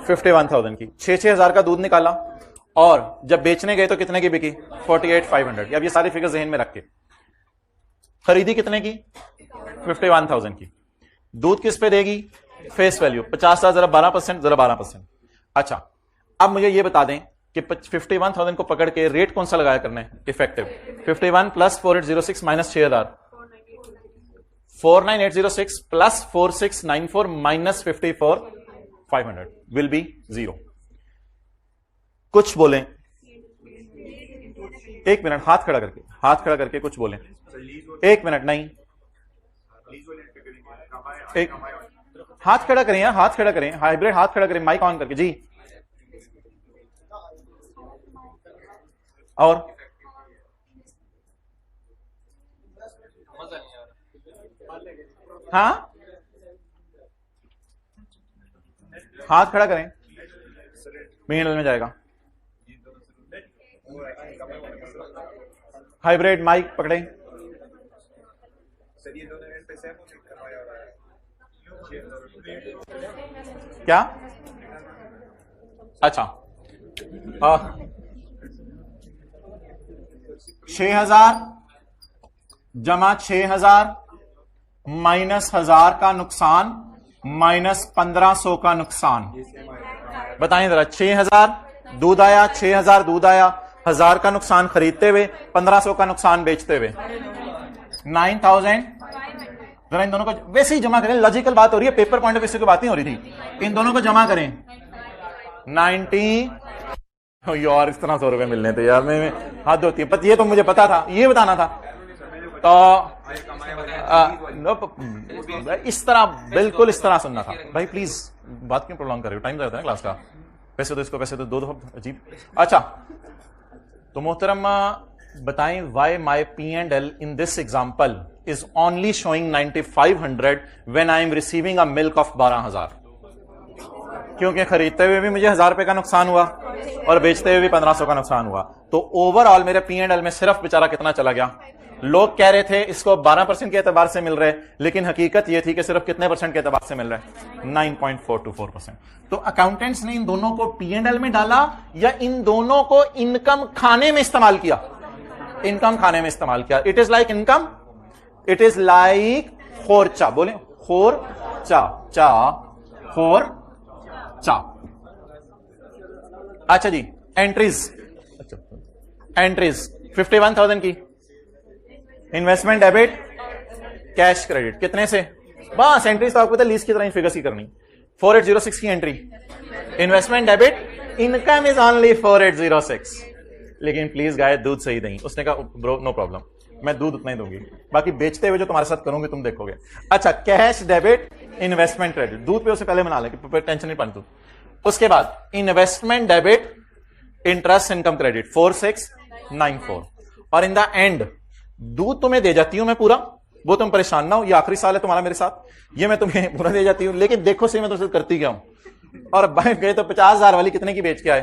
51,000 की। 6,000 का दूध निकाला और जब बेचने गए तो कितने की बिकी? 48,500। अब ये सारी फिगर जहन में रख के, खरीदी कितने की? 51,000 की। दूध किस पे देगी? फेस वैल्यू 50,000, जरा 12%, जरा 12%। अच्छा, अब मुझे ये बता दें कि 51,000 को पकड़ के रेट कौन सा लगाया करना है effective? 51 plus 4806 minus 6,000, 49,806 plus 4694 minus 54,500 will be 0। कुछ बोलें, एक मिनट, हाथ खड़ा करके, हाथ खड़ा करके कुछ बोलें। एक मिनट, नहीं, एक हाथ खड़ा करें यार, हाथ खड़ा करें, हाइब्रिड हाथ खड़ा करें, माइक ऑन करके जी। और हाँ, हाथ खड़ा करें, मिडल में जाएगा। हाइब्रिड माइक पकड़े। क्या? अच्छा, 6,000 जमा 6,000 माइनस 1,000 का नुकसान माइनस 1,500 का नुकसान। बताएं जरा, 6,000 दूध आया, 6,000 दूध आया, 1,000 का नुकसान खरीदते हुए, 1,500 का नुकसान बेचते हुए, 9,000। जरा इन दोनों को वैसे ही जमा करें, लॉजिकल बात हो रही है, पेपर पॉइंट ऑफ व्यू की बात नहीं हो रही थी। इन दोनों को जमा करें, 90। यार इस तरह 100 रुपए मिलने थे यार, मैं हाथ धोती है, ये तो मुझे पता था, ये बताना था। तो इस तरह, बिल्कुल इस तरह सुनना था भाई। प्लीज बात क्यों प्रोलॉन्ग कर रहे हो? टाइम जाता है क्लास का। पैसे तो इसको, पैसे तो दो दो, अजीब। अच्छा, तो मोहतरम बताएं, why my P&L in this example is only showing 9,500 when I am receiving a milk of 12,000। क्योंकि खरीदते हुए भी मुझे 1,000 रुपए का नुकसान हुआ और बेचते हुए भी 1,500 का नुकसान हुआ। तो ओवरऑल मेरे P&L में सिर्फ बेचारा कितना चला गया? लोग कह रहे थे इसको 12% के एतबार से मिल रहे, लेकिन हकीकत यह थी कि सिर्फ कितने परसेंट के एतबार से मिल रहा है? 9.424%। तो अकाउंटेंट्स ने इन दोनों को P&L में डाला या इन दोनों को इनकम खाने में इस्तेमाल किया? इनकम खाने में इस्तेमाल किया। It is like income, it is like खोरचा। बोले खोरचा, चा खोरचा। अच्छा जी, एंट्रीज, एंट्रीज 51,000 की, इन्वेस्टमेंट डेबिट, कैश क्रेडिट, कितने से? बस एंट्रीज तो आपको पता है, लीज की तरह फिगर्स ही करनी। 4806 की entry, investment debit, income is only 4806। लेकिन प्लीज गाय दूध सही नहीं। उसने कहा ब्रो नो प्रॉब्लम, मैं दूध उतना ही दूंगी, बाकी बेचते हुए जो तुम्हारे साथ करूंगी तुम देखोगे। अच्छा, कैश डेबिट, इन्वेस्टमेंट क्रेडिट, दूध पे उसे पहले मना ले, टेंशन नहीं पानी तू। उसके बाद investment debit, interest income credit 4694। और इन द एंड दूध तुम्हें दे जाती हूं मैं पूरा, वो तुम परेशान ना हो, ये आखिरी साल है तुम्हारा मेरे साथ, ये मैं तुम्हें पूरा दे जाती हूं, लेकिन देखो सही मैं तुमसे करती क्या हूं। और बैंक गए तो 50,000 वाली कितने की बेच के आए?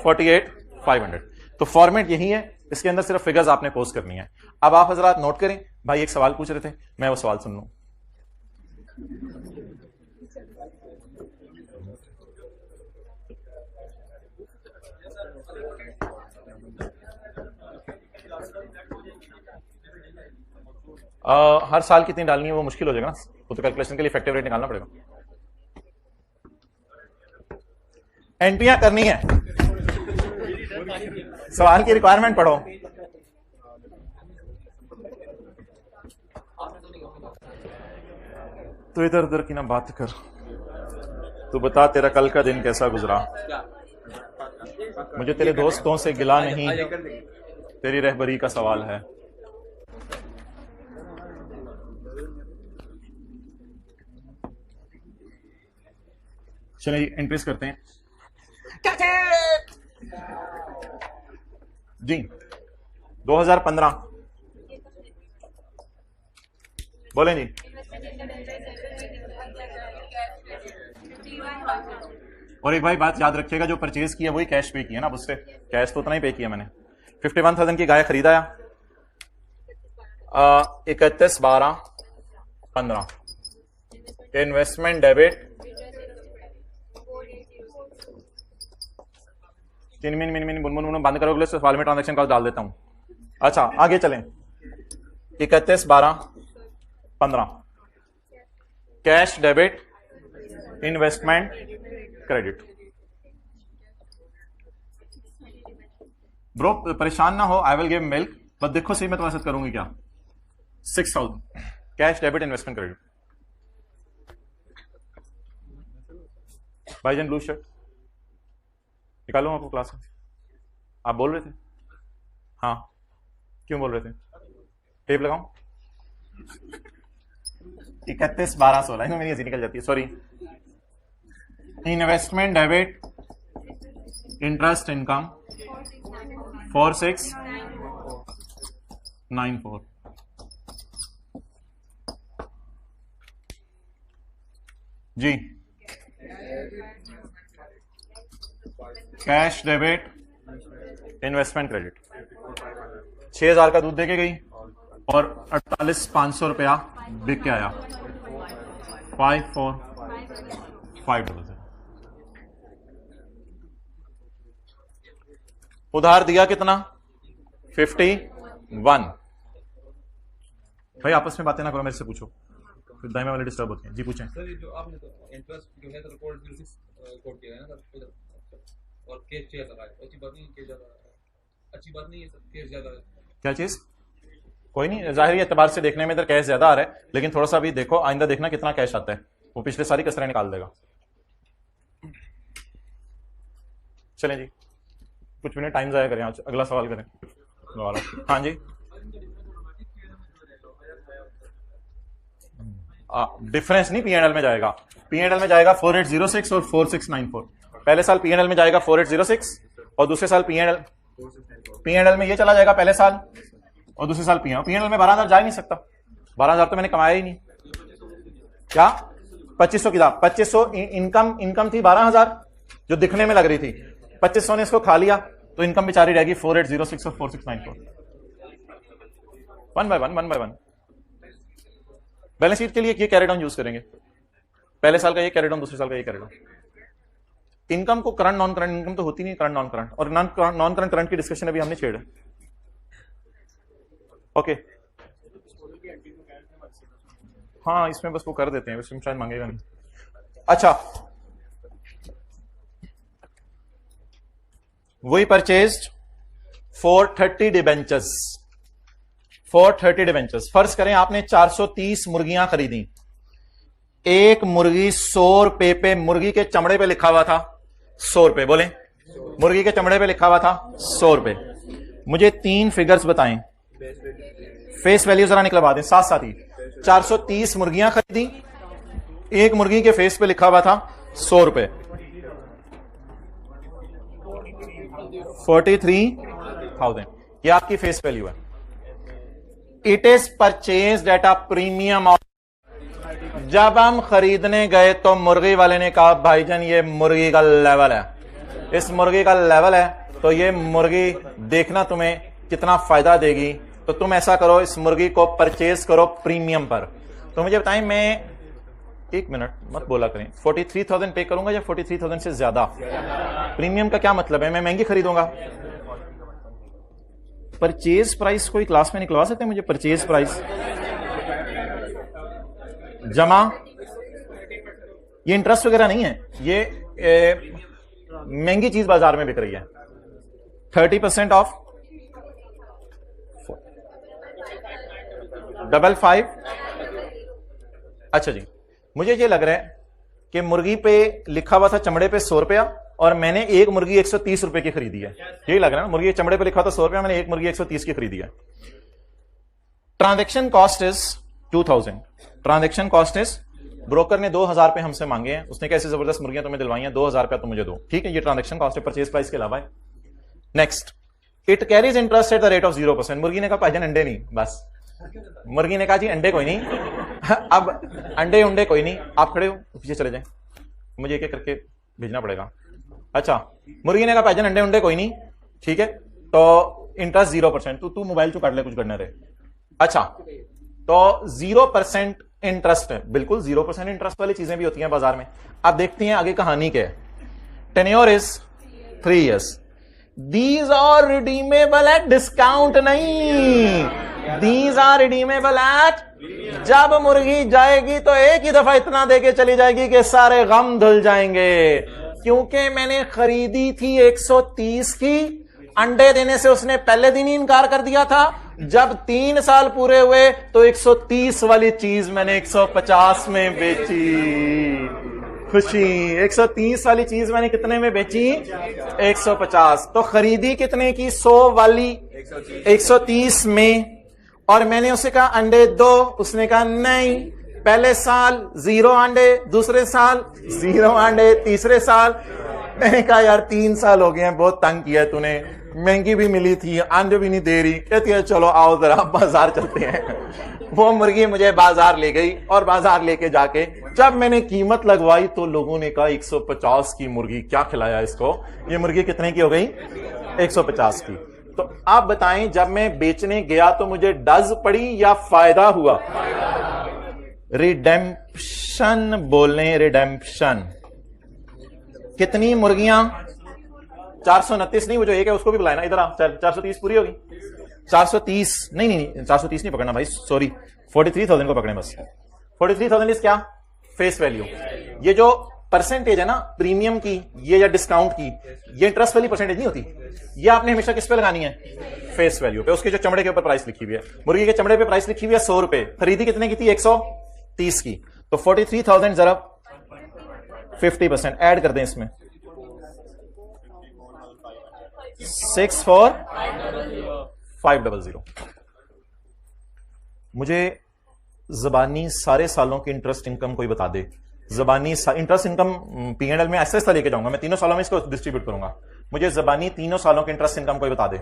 48,500। तो फॉर्मेट यही है, इसके अंदर सिर्फ फिगर्स आपने पोस्ट करनी है। अब आप हजरात नोट करें, भाई एक सवाल पूछ रहे थे, मैं वो सवाल सुन लूं। हर साल कितनी डालनी है वो मुश्किल हो जाएगा ना, वो तो कैलकुलेशन के लिए इफेक्टिव रेट निकालना पड़ेगा। एंट्रियां करनी है, सवाल की रिक्वायरमेंट पढ़ो। तो इधर उधर की ना बात कर, तू बता तेरा कल का दिन कैसा गुजरा। मुझे तेरे दोस्तों से गिला नहीं, तेरी रहबरी का सवाल है। चलिए एंट्रीज करते हैं जी। 2015 बोलें जी। और एक भाई बात याद रखिएगा, जो परचेज किया वही कैश पे किया ना, अब उससे कैश तो उतना ही पे किया मैंने। 51,000 की गाय खरीदाया 31/12/15 इन्वेस्टमेंट डेबिट बुन बंद करोगे तो सवाल में ट्रांजेक्शन कॉस्ट डाल देता हूं। अच्छा आगे चलें। 31/12/15 cash debit investment credit. Bro परेशान ना हो, आई विल गिव मिल्क, बस देखो सही मैं तुम्हारे साथ करूंगी क्या। 6,000 कैश डेबिट इन्वेस्टमेंट क्रेडिट। भाईजान ब्लू शर्ट निकालूंगा आपको क्लास में। आप बोल रहे थे, हाँ क्यों बोल रहे थे? टेप लगाऊं? 31/12/16 मेरी ऐसी निकल जाती है, sorry. Investment debit interest income 4694 जी। कैश डेबिट इन्वेस्टमेंट क्रेडिट 6,000 का दूध देके गई और 48,500 रुपया बिक के आया। 54,500 उधार दिया कितना? 51। भाई आपस में बातें ना करो, मेरे से पूछो, फिर दाइमा वाले डिस्टर्ब होते हैं। जी पूछें। सर जो आपने तो इंटरेस्ट जो है तो कोड 06 कोड किया है ना सर, और केस 6 लगा है। अच्छी बात नहीं है, केस ज्यादा अच्छी बात नहीं है सर, केस ज्यादा है। क्या चीज? कोई नहीं, जाहिर एतबार से देखने में इधर कैश ज्यादा आ रहा है, लेकिन थोड़ा सा भी देखो, आइंदा देखना कितना कैश आता है, वो पिछले सारी कसरें निकाल देगा। चलें जी, कुछ मिनट टाइम जाया करें, आज अगला सवाल करें। हाँ जी, डिफरेंस नहीं पीएनएल में जाएगा। पीएनएल में जाएगा 4806 और 4694। पहले साल पीएनएल में जाएगा 4806 और दूसरे साल पीएनएल में ये चला जाएगा पहले साल, और दूसरे साल पीएनएल में 12,000 जा ही नहीं सकता। 12,000 तो मैंने कमाया ही नहीं। क्या 2500 की था? 2500 इनकम थी 12,000 जो दिखने में लग रही थी। 2500 ने इसको खा लिया तो इनकम बेचारी रहेगी 4806 और 4694। 1 बाय 1 बैलेंस शीट के लिए ये कैरी डाउन यूज करेंगे। पहले साल का ये कैरी डाउन, दूसरे साल का ये कैरी डाउन। इनकम को करंट नॉन करंट इनकम तो होती नहीं, करंट नॉन करंट, और नॉन करंट करंट की डिस्कशन अभी हमने छेड़ा। ओके हाँ, इसमें बस वो कर देते हैं, इसमें शायद मांगेगा नहीं। अच्छा, वी परचेज्ड 430 डिबेंचर्स। 430 डिबेंचर्स। फर्ज करें आपने 430 मुर्गियां खरीदी। एक मुर्गी 100 रुपए पे, मुर्गी के चमड़े पे लिखा हुआ था 100 रुपए। बोले, मुर्गी के चमड़े पे लिखा हुआ था 100 रुपए। मुझे 3 फिगर्स बताएं, फेस वैल्यू जरा निकलवा दें साथ साथ ही। 430 मुर्गियां खरीदी, एक मुर्गी के फेस पे लिखा हुआ था 100 रुपए। 43,000 ये आपकी फेस वैल्यू है। It is purchase at a premium of. जब हम खरीदने गए तो मुर्गी वाले ने कहा भाईजान ये मुर्गी का लेवल है, इस मुर्गी का लेवल है, तो ये मुर्गी देखना तुम्हें कितना फायदा देगी, तो तुम ऐसा करो इस मुर्गी को परचेज करो प्रीमियम पर। तो मुझे बताएं, मैं एक मिनट मत बोला करें, 43,000 पे करूंगा या 43,000 से ज्यादा? प्रीमियम का क्या मतलब है? मैं महंगी खरीदूंगा। परचेज प्राइस कोई क्लास में निकलवा सकते हैं मुझे? परचेज प्राइस जमा, ये इंटरेस्ट वगैरह नहीं है, ये महंगी चीज बाजार में बिक रही है। 30% ऑफ 55 अच्छा जी, मुझे ये लग रहा है कि मुर्गी पे लिखा हुआ था चमड़े पे 100 रुपया और मैंने एक मुर्गी 130 रुपए की खरीदी है, यही लग रहा है ना। मुर्गी चमड़े पे लिखा था 100 रुपया, मैंने एक मुर्गी 130 की खरीदी है। Transaction cost is 2000। Transaction cost is, broker ने 2000 रुपए हमसे मांगे हैं, उसने कैसे जबरदस्त मुर्गियां तुम्हें दिलवाई हैं, 2000 रुपया तुम मुझे दो, ठीक है, ये ट्रांजैक्शन कॉस्ट है, परचेज प्राइस के अलावा है। Next, it carries interest at the rate of 0%। मुर्गी ने कहा भाईजान अंडे नहीं, बस मुर्गी ने कहा जी अंडे कोई नहीं अब अंडे उंडे कोई नहीं, आप खड़े हो पीछे चले जाए, मुझे एक एक करके भेजना पड़ेगा। अच्छा, मुर्गी ने कहा भाईजान अंडे उंडे कोई नहीं, ठीक है, तो इंटरेस्ट 0%। तू मोबाइल चो काट ले, कुछ करने रहे। अच्छा, तो 0% इंटरेस्ट है, बिल्कुल 0% इंटरेस्ट वाली चीजें भी होती हैं बाजार में। अब देखते हैं आगे कहानी क्या है। Tenure is 3 years। These are redeemable at discount नहीं, दीज आर रिडीमेबल एट, जब मुर्गी जाएगी तो एक ही दफा इतना देके चली जाएगी कि सारे गम धुल जाएंगे, क्योंकि मैंने खरीदी थी 130 की, अंडे देने से उसने पहले दिन ही इनकार कर दिया था, जब 3 साल पूरे हुए तो 130 वाली चीज मैंने 150 में बेची। खुशी, 130 वाली चीज मैंने कितने में बेची? 150। तो खरीदी कितने की? 100 वाली 130 में, और मैंने उसे कहा अंडे दो, उसने कहा नहीं। पहले साल 0 अंडे, दूसरे साल 0 अंडे, तीसरे साल मैंने कहा यार 3 साल हो गए हैं, बहुत तंग किया तूने, महंगी भी मिली थी, अंडे भी नहीं दे रही। कहती है चलो आओ जरा बाजार चलते हैं। वो मुर्गी मुझे बाजार ले गई, और बाजार लेके जाके जब मैंने कीमत लगवाई तो लोगों ने कहा 150 की मुर्गी, क्या खिलाया इसको, ये मुर्गी कितने की हो गई? 150 की। तो आप बताएं, जब मैं बेचने गया तो मुझे डज पड़ी या फायदा हुआ? रिडेम्पशन बोलें, रिडेम्पशन। कितनी मुर्गियां? 429 नहीं, वो जो एक है उसको भी बुलाए ना इधर। 430 पूरी होगी? 430 नहीं 430 नहीं पकड़ना भाई, सॉरी, 43,000 को पकड़े बस। 43,000 इज क्या? Face value. ये जो परसेंटेज है ना प्रीमियम की, ये या डिस्काउंट की, ये इंटरेस्ट वाली परसेंटेज नहीं होती, ये आपने हमेशा किस पे लगानी है? फेस वैल्यू पे। उसके जो चमड़े के ऊपर प्राइस लिखी हुई है, मुर्गी के चमड़े पे प्राइस लिखी हुई है 100 रुपए, खरीदी कितने की थी? 130 की। तो 43,000 जरा 50% ऐड कर दें इसमें, 64500। मुझे जबानी सारे सालों की इंटरेस्ट इनकम कोई बता दे। जबानी इंटरेस्ट इनकम P&L में ऐसा ऐसा लेके जाऊंगा मैं, 3 सालों में इसको डिस्ट्रीब्यूट करूंगा। मुझे जबानी 3 सालों की इंटरेस्ट इनकम कोई बता दे।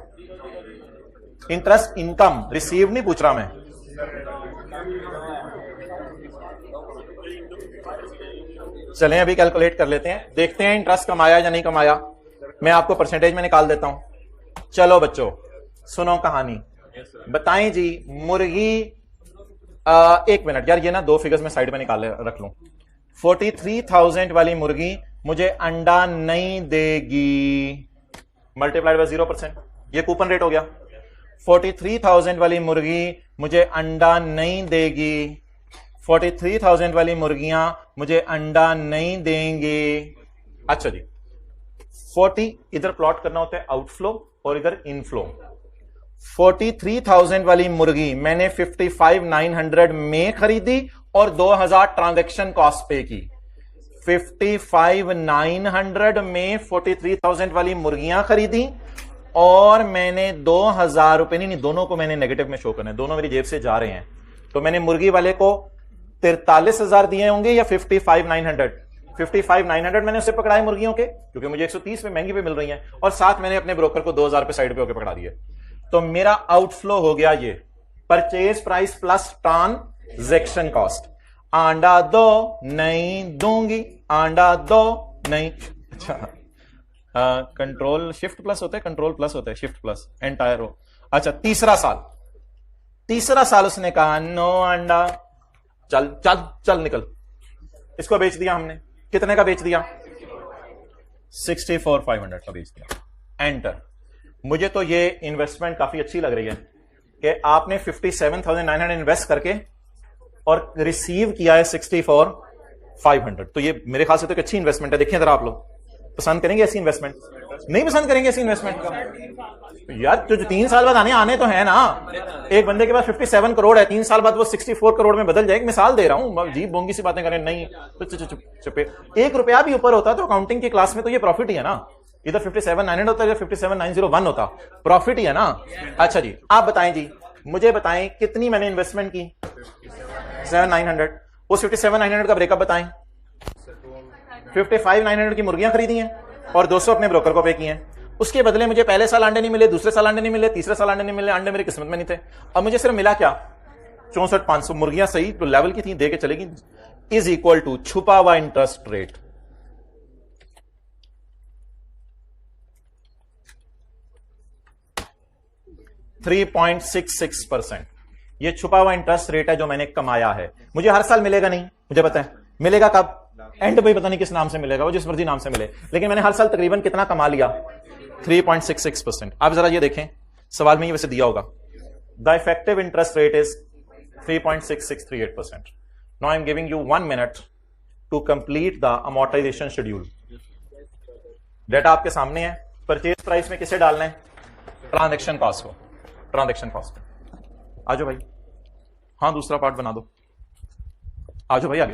इंटरेस्ट इनकम, रिसीव नहीं पूछ रहा मैं। चलें अभी कैलकुलेट कर लेते हैं, देखते हैं इंटरेस्ट कमाया या नहीं कमाया। मैं आपको परसेंटेज में निकाल देता हूं। चलो बच्चों सुनो कहानी, बताएं जी। मुर्गी 1 मिनट यार, ये ना 2 फिगर्स में साइड में निकाल रख लूं। 43,000 वाली मुर्गी मुझे अंडा नहीं देगी, मल्टीप्लाइड बाय 0%, ये कूपन रेट हो गया। 43,000 वाली मुर्गी मुझे अंडा नहीं देगी, 43,000 वाली मुर्गियां मुझे अंडा नहीं देंगे। अच्छा जी, 40 इधर प्लॉट करना होता है आउटफ्लो और इधर इनफ्लो। 43,000 वाली मुर्गी मैंने 55,900 में खरीदी और 2,000 ट्रांजैक्शन कॉस्ट पे की। 55,900 में 43,000 वाली मुर्गियां खरीदी और मैंने 2,000 रुपए, नहीं दोनों को मैंने नेगेटिव में शो करना है, दोनों मेरी जेब से जा रहे हैं। तो मैंने मुर्गी वाले को 43,000 दिए होंगे या 55,900? 55,900 मैंने उससे पकड़ाए मुर्गियों के, क्योंकि मुझे 130 में महंगी पे मिल रही हैं, और साथ मैंने अपने ब्रोकर को 2,000 पे साइड पे होकर पकड़ा दिए। तो मेरा आउटफ्लो हो गया ये purchase price plus transaction cost. आंडा दो नहीं दूंगी, आंडा दो नहीं। अच्छा, कंट्रोल शिफ्ट प्लस होता है, कंट्रोल प्लस होता है, शिफ्ट प्लस एंटायर हो। अच्छा, तीसरा साल उसने कहा नो अंडा, चल चल चल निकल। इसको बेच दिया हमने, कितने का बेच दिया? 64,500 का बेच दिया। एंटर। मुझे तो ये इन्वेस्टमेंट काफी अच्छी लग रही है कि आपने 57,900 इन्वेस्ट करके और रिसीव किया है 64,500। तो ये मेरे ख्याल से तो एक अच्छी इन्वेस्टमेंट है। देखिए जरा आप लोग, पसंद करेंगे ऐसी इन्वेस्टमेंट? नहीं पसंद करेंगे ऐसी इन्वेस्टमेंट। यार जो 3 साल बाद आने तो है ना, एक बंदे के पास 57 करोड़ है, 3 साल बाद वो 64 करोड़ में बदल जाएगी। मिसाल दे रहा हूं, जी बोंगी सी बातें करें नहीं तो चुपे। 1 रुपया भी ऊपर होता तो अकाउंटिंग की क्लास में तो ये प्रॉफिट ही है ना। इधर 57,900 होता है, इधर 57,901 होता, प्रॉफिट ही है ना। अच्छा जी, आप बताएं जी, मुझे बताएं कितनी मैंने इन्वेस्टमेंट की? 7,900। उस 57,900 का ब्रेकअप बताएं। 55,900 की मुर्गियां खरीदी हैं और 200 अपने ब्रोकर को पे किए हैं। उसके बदले मुझे पहले साल अंडे नहीं मिले, दूसरे साल अंडे नहीं मिले, तीसरे साल अंडे नहीं मिले, अंडे मेरी किस्मत में नहीं थे। अब मुझे सिर्फ मिला क्या? 64,500 मुर्गियां सही तो लेवल की थी, दे के चलेगी, इज इक्वल टू छुपा हुआ इंटरेस्ट रेट। %3.66%। ये छुपा हुआ इंटरेस्ट रेट है जो मैंने कमाया है। मुझे हर साल मिलेगा नहीं, मुझे पता है। मिलेगा कब? एंड पे पता नहीं किस नाम से मिलेगा, वो जिस मर्जी नाम से मिले, लेकिन मैंने हर साल तकरीबन कितना कमा लिया? 3.66%। आप जरा ये देखें, सवाल में ही वैसे दिया होगा, the effective interest rate is 3.6638%। Now I am giving you 1 minute to complete the amortization schedule. Data आपके सामने है। परचेज प्राइस में किसे डालना है? ट्रांजेक्शन कॉस्ट को। ट्रांजेक्शन कॉस्ट आ जाओ भाई, हाँ दूसरा पार्ट बना दो, आ जाओ भाई आगे।